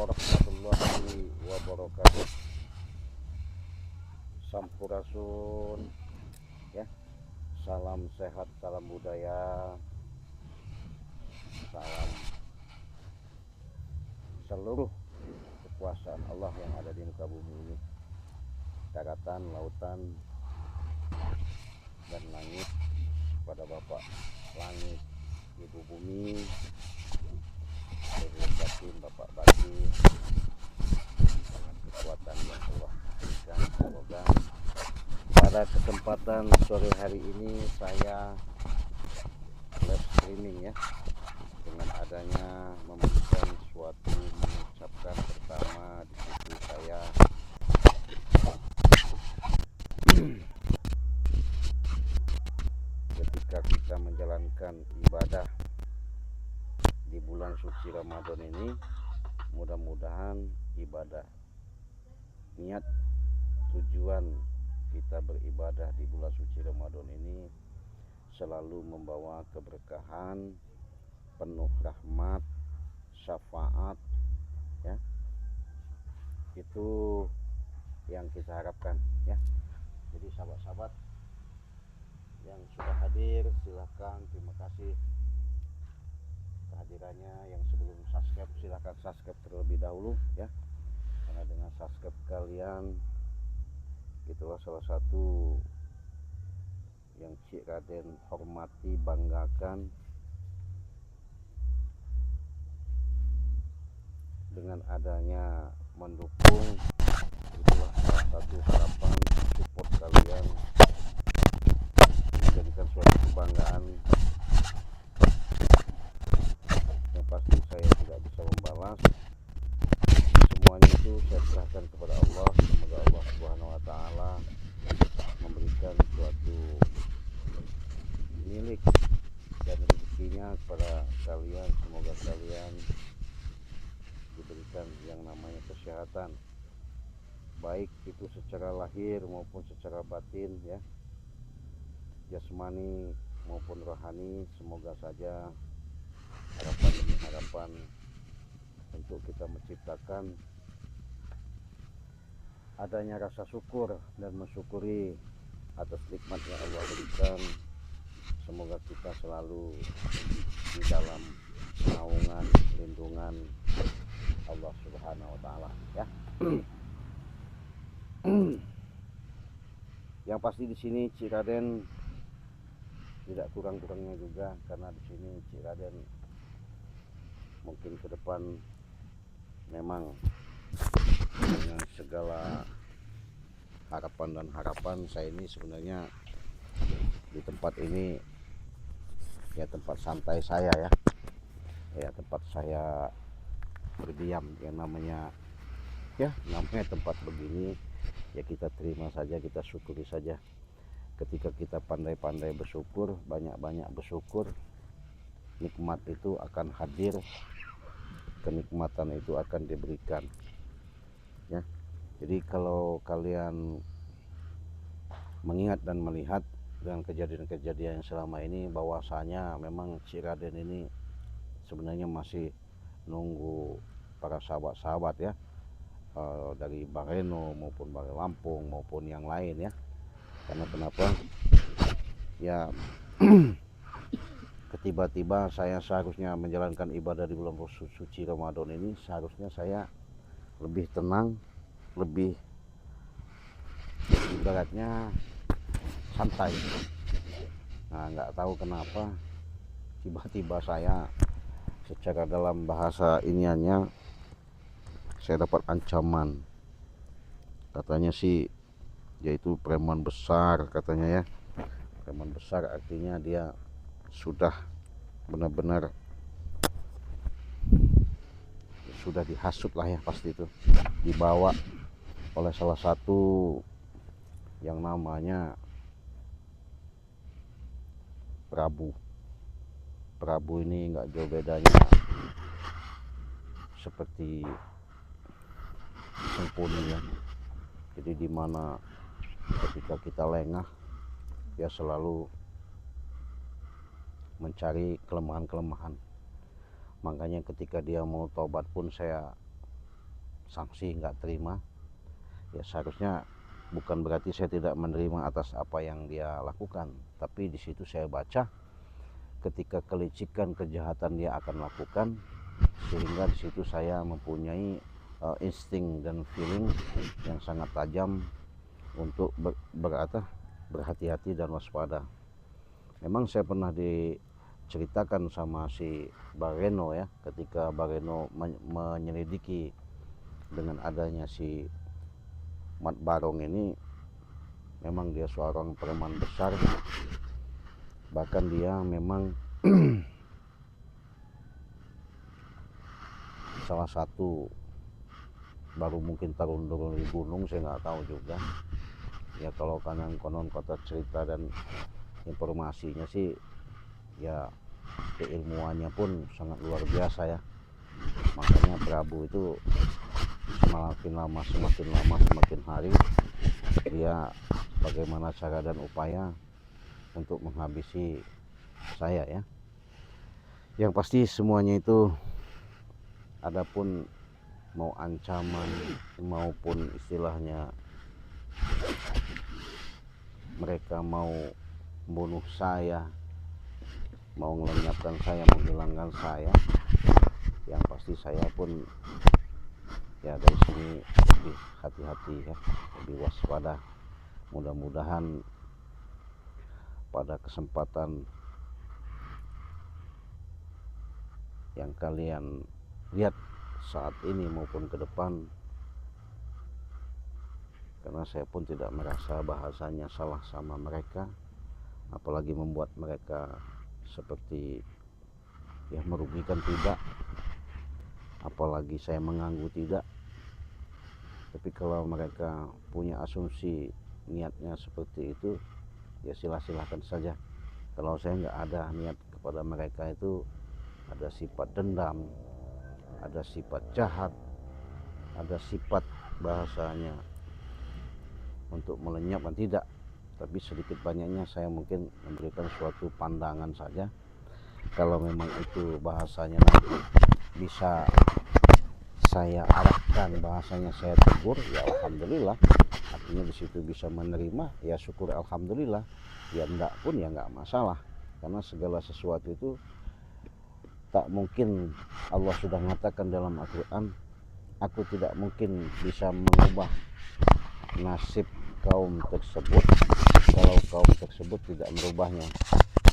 warahmatullahi wabarakatuh. Sampurasun ya. Salam sehat, salam budaya, salam seluruh kekuasaan Allah yang ada di muka bumi ini, daratan, lautan, dan langit, pada Bapak langit, Ibu bumi, Ibu batin, Bapak batin, dengan kekuatan yang Allah berikan. Semoga pada kesempatan sore hari ini saya live streaming ya, dengan adanya memberikan suatu mengucapkan pertama di situ saya ketika kita menjalankan ibadah di bulan suci Ramadan ini, mudah-mudahan ibadah, niat, tujuan kita beribadah di bulan suci Ramadan ini selalu membawa keberkahan, penuh rahmat, syafaat ya. Itu yang kita harapkan ya. Jadi sahabat-sahabat yang sudah hadir, silahkan, terima kasih kehadirannya. Yang sebelum subscribe, silahkan subscribe terlebih dahulu ya, karena dengan subscribe kalian itulah salah satu yang Cik Raden hormati, banggakan. Dengan adanya mendukung, itulah salah satu harapan, support kalian menjadikan suatu kebanggaan yang pasti saya tidak bisa membalas. Semuanya itu saya serahkan kepada Allah. Semoga Allah Subhanahu wa Ta'ala memberikan suatu milik dan rezekinya kepada kalian. Semoga kalian diberikan yang namanya kesehatan, baik itu secara lahir maupun secara batin ya, jasmani maupun rohani. Semoga saja harapan demi harapan untuk kita menciptakan adanya rasa syukur dan mensyukuri atas nikmat yang Allah berikan. Semoga kita selalu di dalam naungan, lindungan Allah Subhanahu wa Ta'ala ya. Yang pasti di sini Cik Raden tidak kurang-kurangnya juga, karena di sini Cik Raden mungkin ke depan memang dengan segala harapan dan harapan saya ini sebenarnya di tempat ini ya tempat santai saya ya tempat saya berdiam, yang namanya tempat begini ya kita terima saja, kita syukuri saja. Ketika kita pandai-pandai bersyukur, banyak-banyak bersyukur, nikmat itu akan hadir, kenikmatan itu akan diberikan ya. Jadi kalau kalian mengingat dan melihat dengan kejadian-kejadian yang selama ini, bahwasanya memang Cik Raden ini sebenarnya masih nunggu para sahabat-sahabat ya, dari Bang Reno maupun Bang Lampung maupun yang lain ya. Karena kenapa ya ketiba-tiba saya seharusnya menjalankan ibadah di bulan suci Ramadan ini, seharusnya saya lebih tenang, lebih ibaratnya santai. Nah, nggak tahu kenapa tiba-tiba saya secara dalam bahasa iniannya saya dapat ancaman. Katanya sih yaitu preman besar katanya ya. Preman besar artinya dia sudah benar-benar sudah dihasut lah ya, pasti itu dibawa oleh salah satu yang namanya Prabu ini nggak jauh bedanya seperti Sempuni ya. Jadi dimana ketika kita lengah, dia selalu mencari kelemahan-kelemahan. Makanya ketika dia mau taubat pun saya sanksi, nggak terima. Ya seharusnya bukan berarti saya tidak menerima atas apa yang dia lakukan, tapi di situ saya baca ketika kelicikan kejahatan dia akan lakukan, sehingga di situ saya mempunyai insting dan feeling yang sangat tajam untuk berhati-hati dan waspada. Memang saya pernah diceritakan sama si Bareno ya, ketika Bareno menyelidiki dengan adanya si Mat Barong ini, memang dia seorang preman besar, bahkan dia memang salah satu baru mungkin turun di gunung, saya nggak tahu juga ya. Kalau konon kota cerita dan informasinya sih ya, keilmuannya pun sangat luar biasa ya. Makanya Prabu itu semakin lama semakin hari dia bagaimana cara dan upaya untuk menghabisi saya ya. Yang pasti semuanya itu, adapun mau ancaman maupun istilahnya mereka mau membunuh saya, mau melenyapkan saya, menghilangkan saya, yang pasti saya pun ya dari sini lebih hati-hati ya, lebih waspada. Mudah-mudahan pada kesempatan yang kalian lihat saat ini maupun ke depan, karena saya pun tidak merasa bahasanya salah sama mereka, apalagi membuat mereka seperti ya merugikan, tidak, apalagi saya mengganggu, tidak. Tapi kalau mereka punya asumsi niatnya seperti itu, ya silahkan saja. Kalau saya nggak ada niat kepada mereka itu ada sifat dendam, ada sifat jahat, ada sifat bahasanya untuk melenyapkan, tidak. Tapi sedikit banyaknya saya mungkin memberikan suatu pandangan saja. Kalau memang itu bahasanya nanti bisa saya arahkan, bahasanya saya tegur, ya alhamdulillah. Artinya di situ bisa menerima, ya syukur alhamdulillah. Ya enggak pun ya enggak masalah, karena segala sesuatu itu tak mungkin. Allah sudah mengatakan dalam Al-Quran, aku tidak mungkin bisa mengubah nasib kaum tersebut kalau kaum tersebut tidak merubahnya.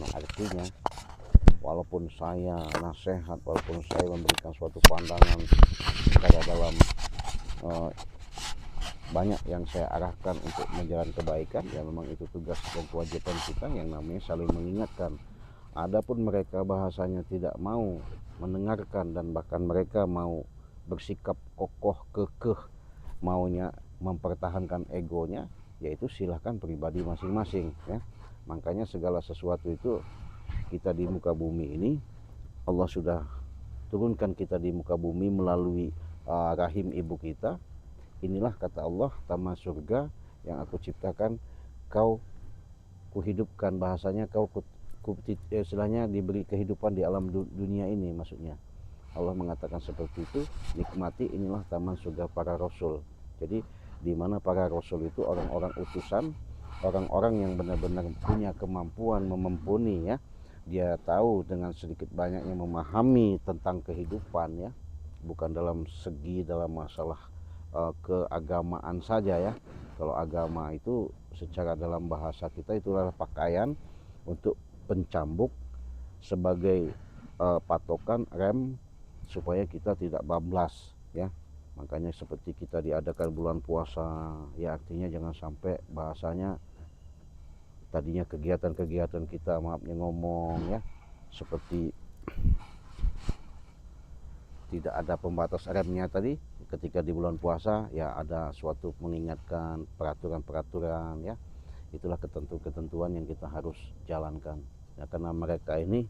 Nah artinya walaupun saya nasihat, walaupun saya memberikan suatu pandangan secara dalam banyak yang saya arahkan untuk menjalankan kebaikan, ya memang itu tugas dan kewajiban kita yang namanya saling mengingatkan. Adapun mereka bahasanya tidak mau mendengarkan dan bahkan mereka mau bersikap kokoh kekeh, maunya mempertahankan egonya, yaitu silahkan pribadi masing-masing ya. Makanya segala sesuatu itu kita di muka bumi ini, Allah sudah turunkan kita di muka bumi melalui rahim ibu kita. Inilah kata Allah, taman surga yang aku ciptakan, kau kuhidupkan, bahasanya kau istilahnya diberi kehidupan di alam dunia ini. Maksudnya Allah mengatakan seperti itu, nikmati, inilah taman surga para rasul. Jadi di mana para rasul itu orang-orang utusan, orang-orang yang benar-benar punya kemampuan memampuni ya. Dia tahu dengan sedikit banyaknya memahami tentang kehidupan ya, bukan dalam segi dalam masalah keagamaan saja ya. Kalau agama itu secara dalam bahasa kita itulah pakaian untuk pencambuk sebagai patokan rem supaya kita tidak bablas ya. Makanya seperti kita diadakan bulan puasa ya, artinya jangan sampai bahasanya tadinya kegiatan-kegiatan kita, maafnya ngomong ya, seperti tidak ada pembatas remnya tadi ketika di bulan puasa ya, ada suatu mengingatkan peraturan-peraturan ya. Itulah ketentuan yang kita harus jalankan ya, karena mereka ini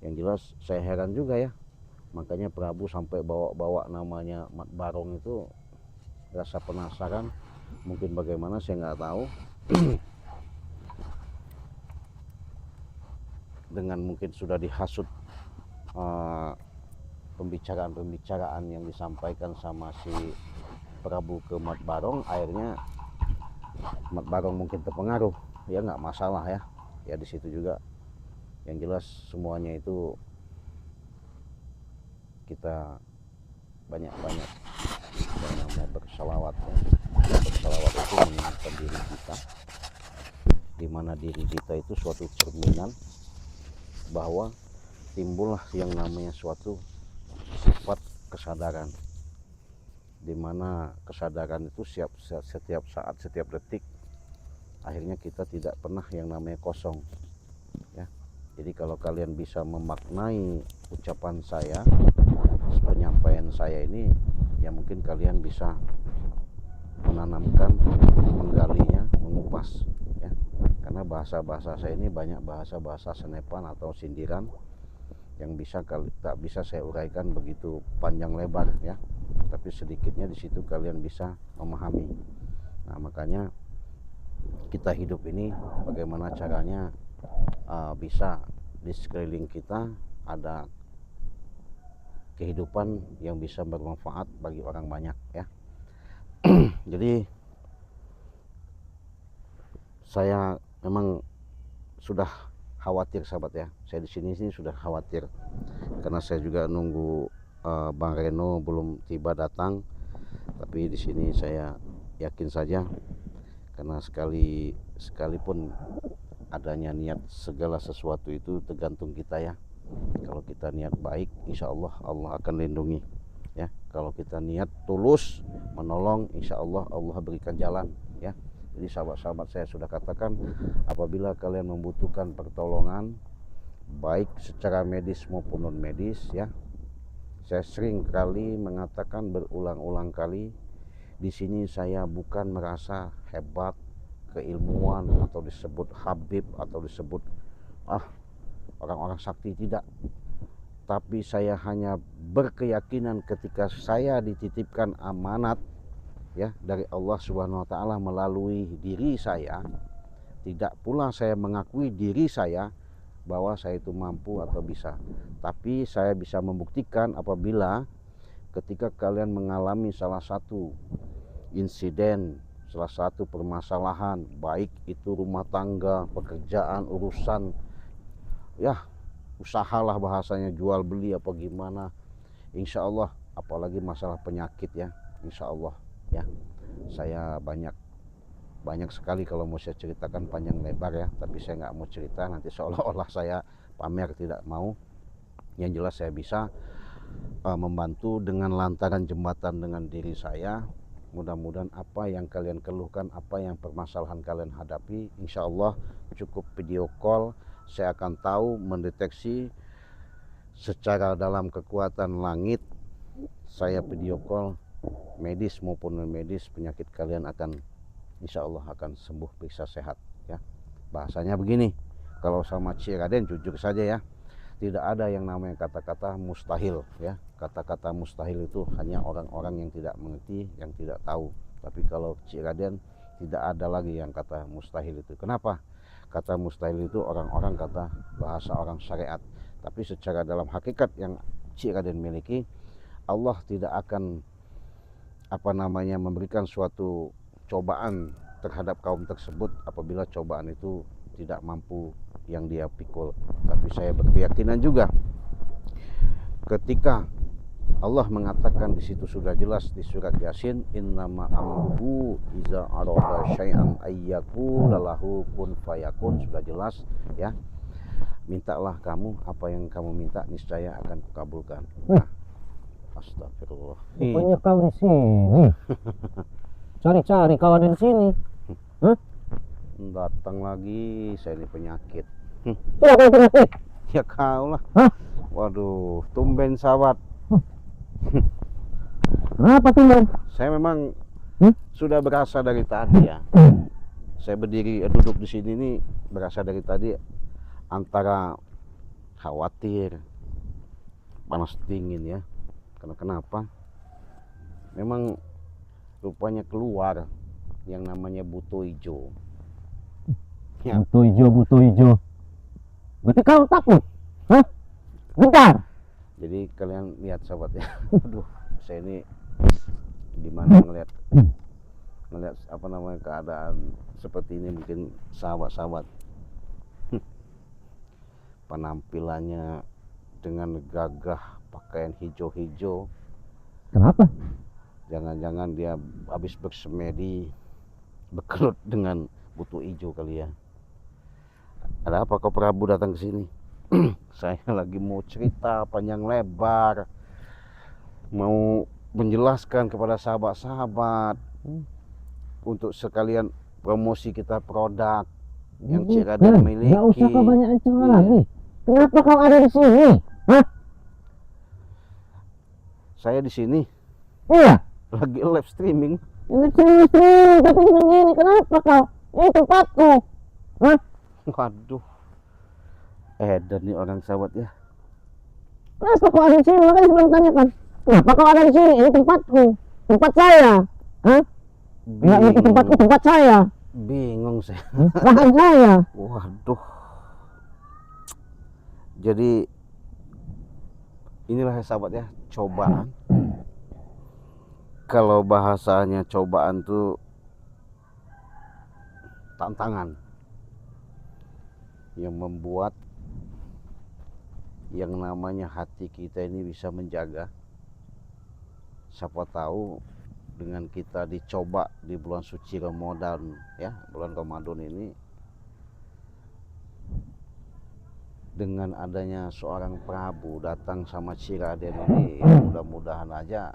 yang jelas saya heran juga ya. Makanya Prabu sampai bawa-bawa namanya Mat Barong itu, rasa penasaran mungkin bagaimana saya nggak tahu. Dengan mungkin sudah dihasut pembicaraan yang disampaikan sama si Prabu ke Mat Barong, akhirnya Mat Barong mungkin terpengaruh, ya nggak masalah ya. Ya di situ juga yang jelas semuanya itu kita banyak-banyak yang namanya bersalawat ya. Bersalawat itu mengingatkan diri kita, di mana diri kita itu suatu cerminan bahwa timbullah yang namanya suatu sifat kesadaran, di mana kesadaran itu setiap saat, setiap detik, akhirnya kita tidak pernah yang namanya kosong ya. Jadi kalau kalian bisa memaknai ucapan saya, penyampaian saya ini, ya mungkin kalian bisa menanamkan, menggalinya, mengupas ya. Karena bahasa-bahasa saya ini banyak bahasa-bahasa senepan atau sindiran yang tak bisa saya uraikan begitu panjang lebar ya. Tapi sedikitnya di situ kalian bisa memahami. Nah, makanya kita hidup ini bagaimana caranya bisa di sekeliling kita ada kehidupan yang bisa bermanfaat bagi orang banyak ya. Jadi saya memang sudah khawatir sahabat ya. Saya di sini sudah khawatir karena saya juga nunggu Bang Reno belum tiba datang. Tapi di sini saya yakin saja, karena sekalipun adanya niat, segala sesuatu itu tergantung kita ya. Kalau kita niat baik, insya Allah Allah akan lindungi ya. Kalau kita niat tulus menolong, insya Allah Allah berikan jalan ya. Jadi sahabat-sahabat saya sudah katakan, apabila kalian membutuhkan pertolongan baik secara medis maupun non medis ya, saya sering kali mengatakan berulang-ulang kali, di sini saya bukan merasa hebat, keilmuan atau disebut habib atau disebut orang-orang sakti, tidak. Tapi saya hanya berkeyakinan ketika saya dititipkan amanat ya dari Allah Subhanahu wa taala melalui diri saya, tidak pula saya mengakui diri saya bahwa saya itu mampu atau bisa. Tapi saya bisa membuktikan apabila ketika kalian mengalami salah satu insiden, salah satu permasalahan, baik itu rumah tangga, pekerjaan, urusan ya, usahalah bahasanya, jual beli apa gimana, insya Allah, apalagi masalah penyakit ya, insya Allah ya. Saya banyak sekali kalau mau saya ceritakan panjang lebar ya, tapi saya nggak mau cerita nanti seolah-olah saya pamer, tidak mau. Yang jelas saya bisa membantu dengan lantaran jembatan dengan diri saya. Mudah-mudahan apa yang kalian keluhkan, apa yang permasalahan kalian hadapi, insya Allah cukup video call, saya akan tahu mendeteksi secara dalam kekuatan langit. Saya video call medis maupun non medis, penyakit kalian akan insya Allah akan sembuh, bisa sehat ya. Bahasanya begini, kalau sama Cik Raden jujur saja ya, tidak ada yang namanya kata-kata mustahil ya. Kata-kata mustahil itu hanya orang-orang yang tidak mengerti, yang tidak tahu. Tapi kalau Cik Raden tidak ada lagi yang kata mustahil itu. Kenapa? Kata mustahil itu orang-orang kata bahasa orang syariat. Tapi secara dalam hakikat yang Cik Raden miliki, Allah tidak akan memberikan suatu cobaan terhadap kaum tersebut apabila cobaan itu tidak mampu yang dia pikul. Tapi saya berkeyakinan juga ketika Allah mengatakan di situ sudah jelas di surat Yasin, innama amruhu iza arada syai'an ayyaqula lahu kun fayakun, sudah jelas ya. Mintalah kamu apa yang kamu minta, niscaya akan kukabulkan. Nah, astagfirullah. Rupanya kau di sini. Cari-cari kawan di sini. Datang lagi, saya ini penyakit. Tidak kau penyakit. Ya kau lah. Hah? Waduh, tumben sahabat. Kenapa tumben? Saya memang sudah berasa dari tadi ya. Saya berdiri duduk di sini nih, berasa dari tadi antara khawatir, panas dingin ya. Karena kenapa? Memang rupanya keluar yang namanya buto hijau. Ya. Buto hijau. Berarti kau takut? Hah? Bentar. Jadi kalian lihat sahabat ya. Aduh, saya ini gimana ngelihat apa namanya keadaan seperti ini. Mungkin sahabat-sahabat penampilannya dengan gagah, pakaian hijau-hijau. Kenapa? Jangan-jangan dia habis bersemedi, berkelut dengan butuh hijau kali ya. Ada apa kau Prabu datang ke sini? Saya lagi mau cerita panjang lebar, mau menjelaskan kepada sahabat-sahabat untuk sekalian promosi kita produk yang Cik Raden miliki. Nggak usah kau banyak bicara Iya. lagi. Kenapa kau ada di sini? Hah? Saya di sini Iya. lagi live streaming. Ini tapi begini. Kenapa kau? Ini tempatku. Hah? Waduh, edan nih orang sahabat ya. Kenapa kau ada di sini? Makanya sebelum tanyakan. Kenapa kau ada di sini? Ini tempatku. Tempat saya. Hah? Nggak ngerti tempatku, tempat saya. Bingung saya. Lahan saya. Waduh. Jadi inilah ya sahabat ya, cobaan. Kalau bahasanya cobaan tuh tantangan yang membuat yang namanya hati kita ini bisa menjaga. Siapa tahu dengan kita dicoba di bulan suci Ramadan ya, bulan Ramadan ini, dengan adanya seorang Prabu datang sama Cik Raden ini, ya mudah-mudahan aja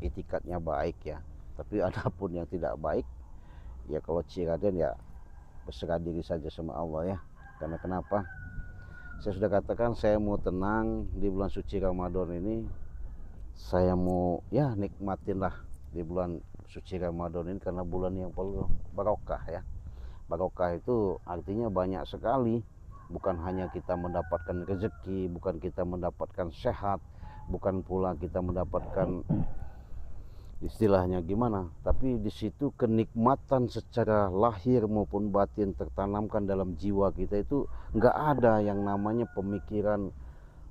itikadnya baik ya. Tapi adapun yang tidak baik ya, kalau Cik Raden ya berserah diri saja sama Allah ya. Karena kenapa? Saya sudah katakan saya mau tenang di bulan suci Ramadan ini. Saya mau ya nikmatin lah di bulan suci Ramadan ini, karena bulan yang penuh barokah ya. Barokah itu artinya banyak sekali. Bukan hanya kita mendapatkan rezeki, bukan kita mendapatkan sehat, bukan pula kita mendapatkan istilahnya gimana, tapi di situ kenikmatan secara lahir maupun batin tertanamkan dalam jiwa kita. Itu nggak ada yang namanya pemikiran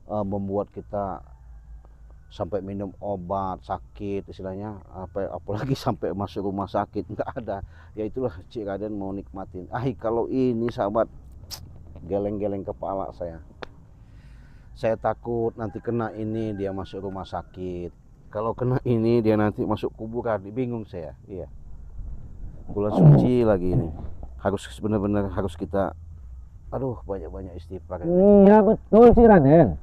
membuat kita sampai minum obat sakit istilahnya, apalagi sampai masuk rumah sakit, nggak ada. Ya itulah Cik Raden mau nikmatin. Kalau ini sahabat, geleng-geleng kepala saya takut nanti kena ini dia masuk rumah sakit, kalau kena ini dia nanti masuk kuburan. Bingung saya. Iya, bulan suci lagi ini, harus benar-benar harus kita banyak-banyak istighfar. Iya betul sih Raden.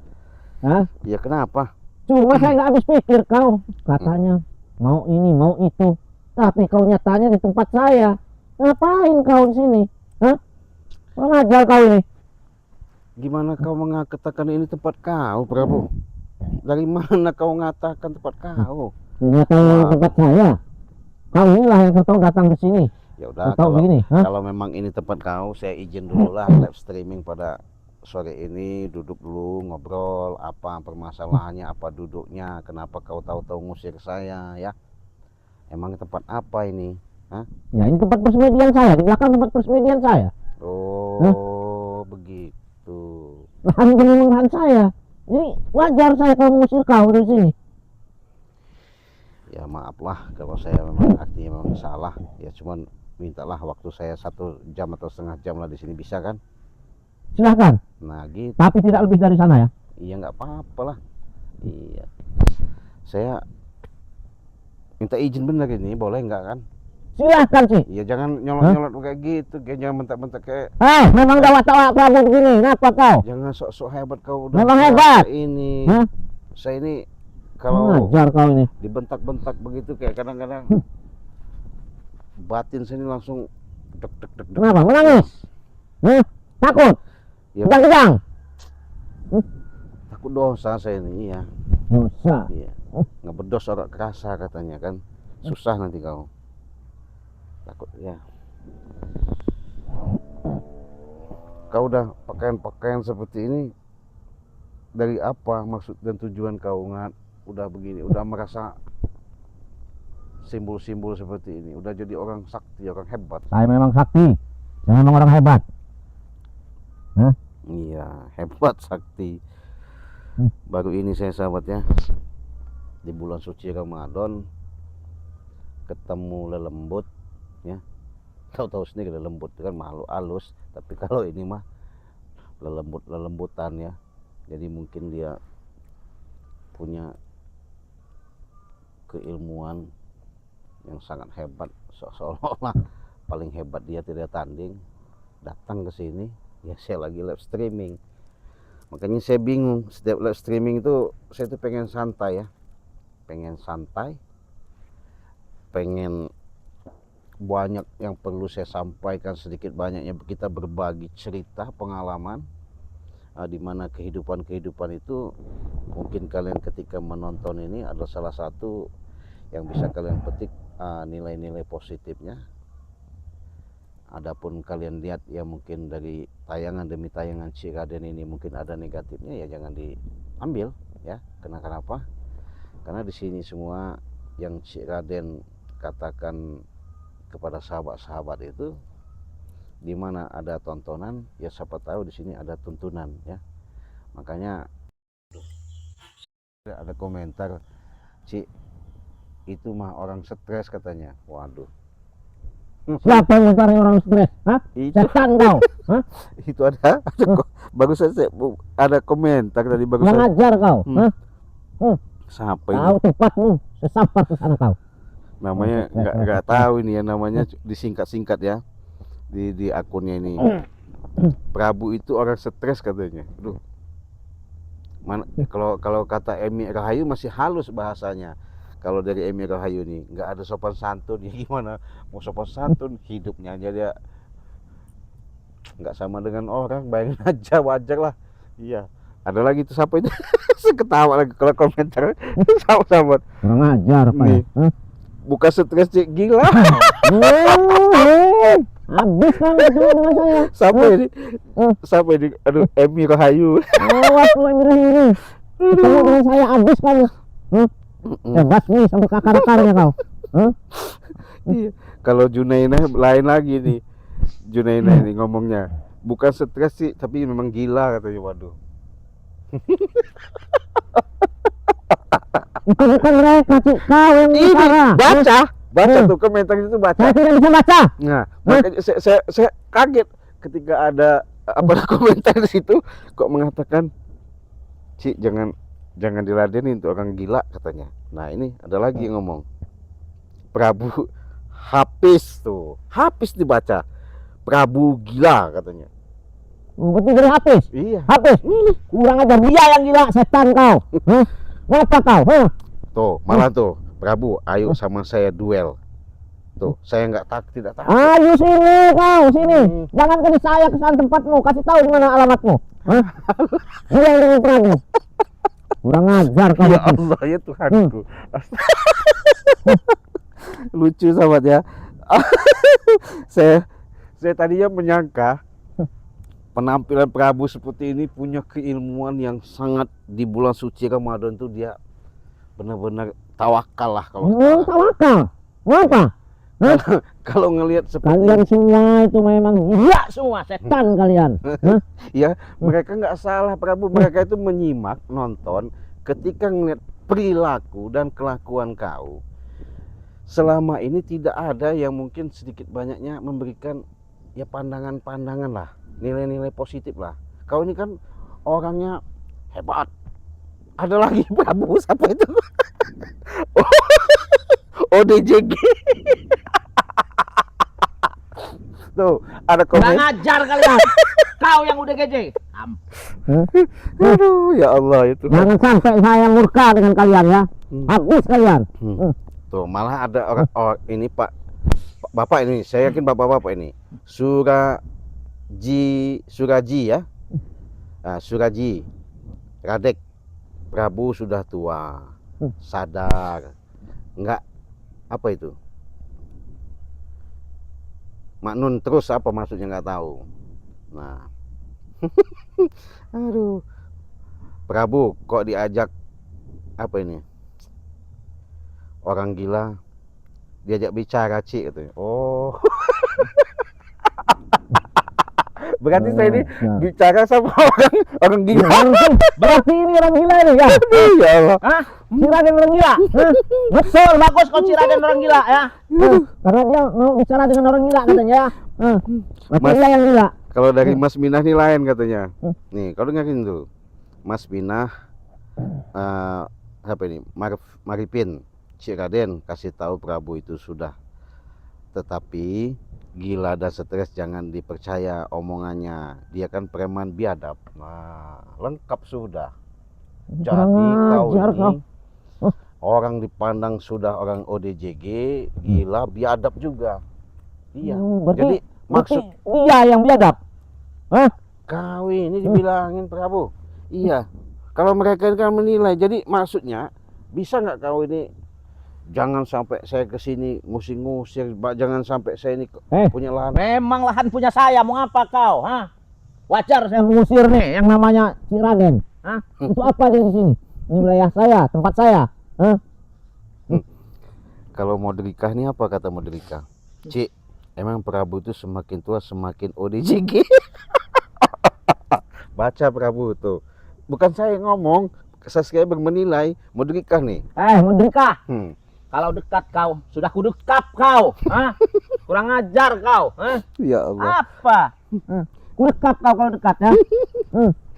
Hah? Ya kenapa? Cuma saya nggak habis pikir kau. Katanya mau ini mau itu. Tapi kau nyatanya di tempat saya. Ngapain kau di sini? Hah? Mengajar kau ini. Gimana kau mengatakan ini tempat kau, Prabu? Dari mana kau mengatakan tempat kau? Nyatanya tempat saya. Kau inilah yang kau tahu datang ke sini. Ya udah, Kau begini, kalau memang ini tempat kau, saya izin dulu lah live streaming pada sore ini. Duduk dulu ngobrol, apa permasalahannya, apa duduknya, kenapa kau tahu-tahu ngusir saya ya? Emang tempat apa ini? Hah? Ya ini tempat persembedian saya, di belakang tempat persembedian saya. Oh, begitu. Lahan penyembelihan saya. Jadi wajar saya kalau mengusir kau dari sini. Ya maaflah kalau saya memang artinya memang salah. Ya cuman mintalah waktu saya 1 jam atau setengah jam lah di sini, bisa kan? Silahkan. Nah gitu. Tapi tidak lebih dari sana ya. Iya nggak apa-apa lah. Iya. Saya minta izin bener ini, boleh nggak kan? Silahkan sih. Iya jangan nyolot-nyolot kayak gitu, jangan mentak-mentak kayak. Memang gak watak Prabu begini. Kenapa kau? Jangan sok-sok hebat kau udah. Memang hebat. Ini. Hah? Saya ini kalau Ngajar kau ini. dibentak-bentak begitu kayak kadang-kadang batin saya ini langsung deg. Kenapa? Menangis? Takut? Ya, Kejang-kejang? takut dosa saya ini, iya. Dosa? Iya. Ngebedos orang kerasa katanya kan. Susah nanti kau. Takut ya. Kau udah pakaian-pakaian seperti ini dari apa maksud dan tujuan kau udah begini, udah merasa simbol-simbol seperti ini, udah jadi orang sakti, orang hebat. Saya memang sakti. Saya memang orang hebat. Iya, hebat sakti. Baru ini saya sahabatnya di bulan suci Ramadan ketemu lelembut ya. Tahu-tahu sendiri lelembut itu kan makhluk halus, tapi kalau ini mah lelembutan ya. Jadi mungkin dia punya keilmuan yang sangat hebat, seolah-olah paling hebat, dia tidak tanding, datang ke sini ya. Saya lagi live streaming, makanya saya bingung. Setiap live streaming itu saya tuh pengen santai ya, pengen santai, pengen banyak yang perlu saya sampaikan, sedikit banyaknya kita berbagi cerita pengalaman, di mana kehidupan itu mungkin kalian ketika menonton ini adalah salah satu yang bisa kalian petik nilai-nilai positifnya. Adapun kalian lihat ya mungkin dari tayangan demi tayangan Cik Raden ini mungkin ada negatifnya, ya jangan diambil ya. Kenapa? Karena di sini semua yang Cik Raden katakan kepada sahabat-sahabat itu, di mana ada tontonan ya siapa tahu di sini ada tuntunan ya. Makanya ada komentar, Cik itu mah orang stres katanya. Waduh. Siapa yang mencari orang stres? Hah? Setan kau. Hah? Itu ada baru saja ada komentar tadi baru Kurang ajar kau. Hah? Siapa ini? Tahu tempatmu, sesampar ke sana kau. Namanya nggak tahu ini ya, namanya disingkat-singkat ya di akunnya ini. Prabu itu orang stres katanya. Aduh. Mana kalau kata Emi Rahayu masih halus bahasanya. Kalau dari Emi Rahayu nih nggak ada sopan santun ya. Gimana mau sopan santun, hidupnya aja dia nggak sama dengan orang. Bayangin aja, wajar lah. Iya. Ada lagi tuh siapa itu? Ketawa lagi kalau komentar sama-sama. Kurang ajar Pak. Nih, bukan stres, Cik, gila. Habis kan dengan saya. Siapa ini? Siapa ini? Aduh, Emi Rahayu. Awas lu Emi Rahayu. Ketemu dengan saya habis kamu. Bebas nih sampai ke akar-akarnya kau. Iya. Kalau Junaina lain lagi nih. Junaina ini ngomongnya bukan stres sih, tapi memang gila katanya. Waduh. Itu bukan mereka, Cik. Kau yang bicara. Baca tuh komentar itu, baca. Saya tidak bisa baca. Nah, makanya saya kaget ketika ada komentar di situ kok mengatakan, Cik, jangan diladenin tuh orang gila katanya. Nah, ini ada lagi yang ngomong. Prabu habis tuh. Habis dibaca. Prabu gila katanya. Berarti dari habis. Iya. Habis. Kurang ajar, dia yang gila, setan kau. Ngapa kau? Tuh, malah tuh, Prabu, ayo sama saya duel. Tuh, saya tidak takut. Ayo sini kau, sini. Jangan ke saya, ke sana tempatmu. Kasih tahu di mana alamatmu. Dia dengan Prabu. Kurang ajar kau. Ya Allah, ya Tuhanku. Lucu sahabat ya. Saya tadinya menyangka penampilan Prabu seperti ini punya keilmuan yang sangat di bulan suci Ramadan tuh dia benar-benar tawakal lah kalau tawakal. Ngapa? Kalau ngelihat seperti kalian semua itu memang gila semua, setan kalian. Ya, mereka nggak salah Prabu, mereka itu menyimak, nonton ketika ngelihat perilaku dan kelakuan kau. Selama ini tidak ada yang mungkin sedikit banyaknya memberikan ya pandangan-pandangan lah, nilai-nilai positif lah. Kau ini kan orangnya hebat. Ada lagi Prabu, siapa itu? ODJG. Tuh, ada komen. Kurang ajar kalian. Kau yang udah gede. Aduh, ya Allah itu. Jangan sampai saya murka dengan kalian ya. Habis kalian. Tuh, malah ada orang ini Pak Bapak ini, saya yakin bapak-bapak ini. Suraji ya. Nah, Suraji. Radek. Prabu sudah tua. Sadar. Enggak apa itu? Maknun terus apa maksudnya nggak tahu. Nah. Aduh. Prabu kok diajak apa ini? Orang gila diajak bicara, Cik, katanya. Oh. Berarti saya ini Ya. bicara sama orang gila. Berarti ini orang gila ini ya? Ya Allah. Hah? Si Raden orang gila? Hah? Betul, bagus kau si Raden orang gila ya. Karena dia mau bicara dengan orang gila katanya ya. Berarti Mas- dia yang gila. Kalau dari Mas Minah nih lain katanya. Nih, kau dengerin dulu. Mas Minah apa ini? Maripin, Cik Raden kasih tahu Prabu itu sudah. Tetapi gila dan stres jangan dipercaya omongannya. Dia kan preman biadab. Nah, lengkap sudah. Kurang Jadi kau ajar kau. ini orang dipandang sudah orang ODJG, gila, biadab juga. Iya. Jadi maksud dia yang biadab. Hah? kau ini dibilangin Prabu. Iya. Kalau mereka ini kan menilai. Jadi maksudnya bisa nggak kau ini jangan sampai saya ke sini ngusir-ngusir, jangan sampai saya ini punya lahan. Memang lahan punya saya, mau apa kau? Hah? Wajar saya mengusir nih yang namanya si Raden. Hah? Itu apa dia di sini? Ini wilayah saya, tempat saya. Hah? Kalau Modrika ini apa kata Modrika? Cik, emang Prabu itu semakin tua semakin ODJG. Baca Prabu tuh. Bukan saya yang ngomong, subscriber menilai Modrika nih. Modrika, Hmm. kalau dekat kau, sudah kudekap kau. Hah? Kurang ajar kau. Hah? Ya Allah. Apa? Kudekap kau kalau dekat ya.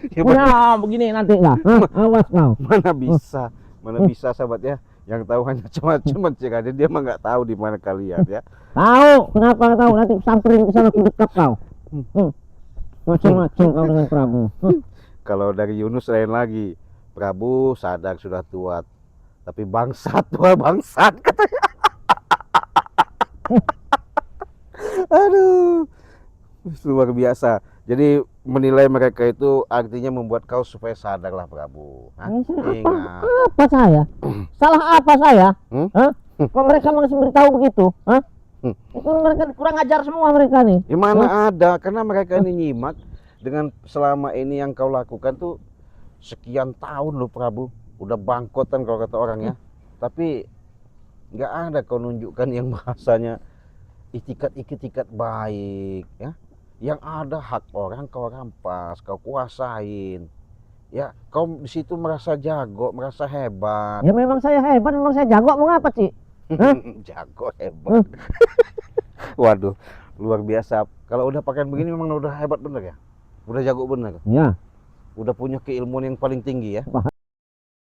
Ya, Punya begini nanti lah. Awas kau. mana bisa sahabat ya. Yang tahu hanya cuma Cik Raden, dia mah nggak tahu di mana kalian ya. Tahu? Kenapa nggak tahu? Nanti samperin ke sana kudekap kau. Macam-macam kau dengan Prabu. Kalau dari Yunus lain lagi. Prabu sadar sudah tua, tapi bangsat, tua bangsat katanya. Aduh, luar biasa. Jadi menilai mereka itu artinya membuat kau supaya sadar lah Prabu. Hah? Ingat. Apa saya? Salah apa saya? Hah? Kok mereka masih beritahu begitu? Hah? Itu mereka kurang ajar semua mereka nih. Ya mana ada, karena mereka ini nyimak dengan selama ini yang kau lakukan tuh sekian tahun loh Prabu. Udah bangkotan kalau kata orang ya. Tapi nggak ada kau nunjukkan yang bahasanya itikat baik ya. Yang ada hak orang kau rampas, kau kuasain. Ya, kau di situ merasa jago, merasa hebat. Ya memang saya hebat, memang saya jago. Mau ngapa sih? Jago hebat. Waduh, luar biasa. Kalau udah pakaian begini memang udah hebat bener ya. Udah jago bener. Ya. Udah punya keilmuan yang paling tinggi ya.